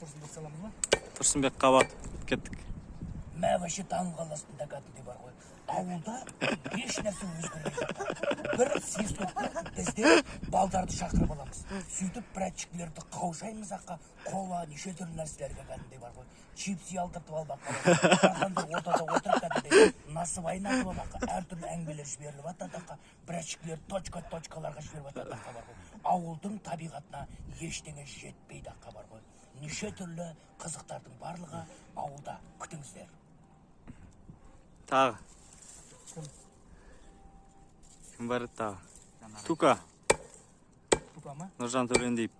Тұрсынбек саламыз ба? Тұрсынбек қабат кеттік. Мә вообще таң қаласында кәдімгідей бар ғой. Ауылда еш нәрсе өзгерген жоқ. Бір съездокта бізде балдарды шақырып аламыз. Сөйтіп прачкілерді қаушаймыз аққа, кола, неше түрлі нәрселерге кәдімгідей бар ғой. Чипси алдыртып алып аққа. Ортада отырып кәдімгідей насып айнатып алып аққа. Әртүрлі әңгімелер жіберіліп атады аққа. Прачкілер точкаларға жіберіп атады аққа бар ғой. Ауылдың табиғатына ештеңе жетпейді аққа бар ғой. Неше түрлі қызықтардың барлығы ауылда, күтіңіздер. Тағы. Кім бар еді тағы? Тука. Тука ма? Нұржан Төлендиев.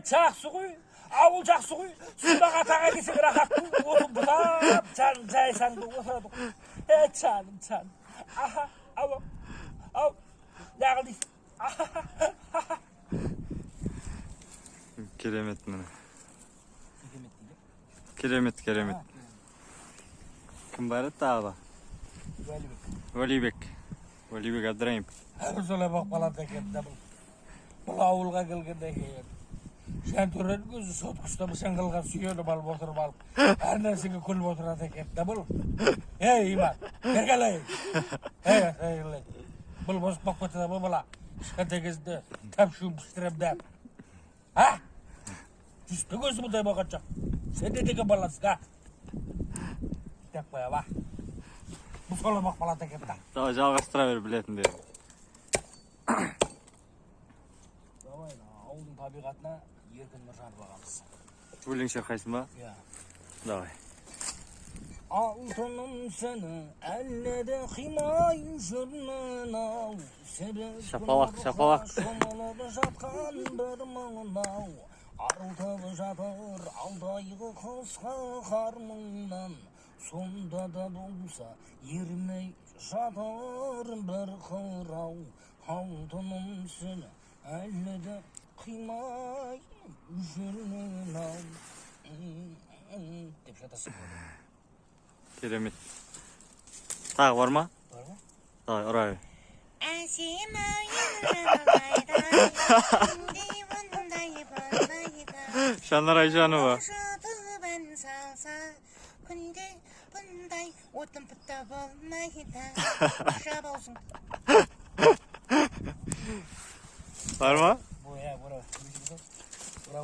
Жақсы ғой. Ауыл жақсы ғой. Сонда қатаға келсең рахат қой. Отын бұтап, жайсаңды отырады ғой. Жаным. Аха, ау. Нағыл дейсің. Керемет міне. Керемет дейді. Керемет. Кім бар еді тағы да? Валибек Абдраимов. Солай болып қалады екен бұл ауылға келгенде екен. Жантөренің өзі соткышта шаңғылға сүйеніп алып отырып алып, әр нәрсеге күліп отырады екен бұл. Иман, бергелей. Бұл босып болып кетеді бұл бала. Кішкентай кезінде тәпшуын піштірем дәп. Жүздің өзі бұндай болған жоқ. Сен не деген баласың, деп қоя ба. Бұл солай болып қалады екен да. Жалғастыра бер білетіндер. Ауылдың табиғатына еркін Нұржанов ағамыз. Өлең шырқайсың ба? Иә. Давай. Алтыным сені әлі де қимай жүрмін-ау. Шапалақ. Шомылып жатқан бір мұңын-ау. Арылтып жатыр алдайғы қысқа қармыңнан. Сонда да болса ермей жатыр бір қырау. Алтыным сені әлі де қимай жүрмін-ау. Деп жатасың. Керемет. Тағы бар ма? Бар ма? Давай, ұрай. Шанар Айжанова. Бар ма? Бұл, бұрау.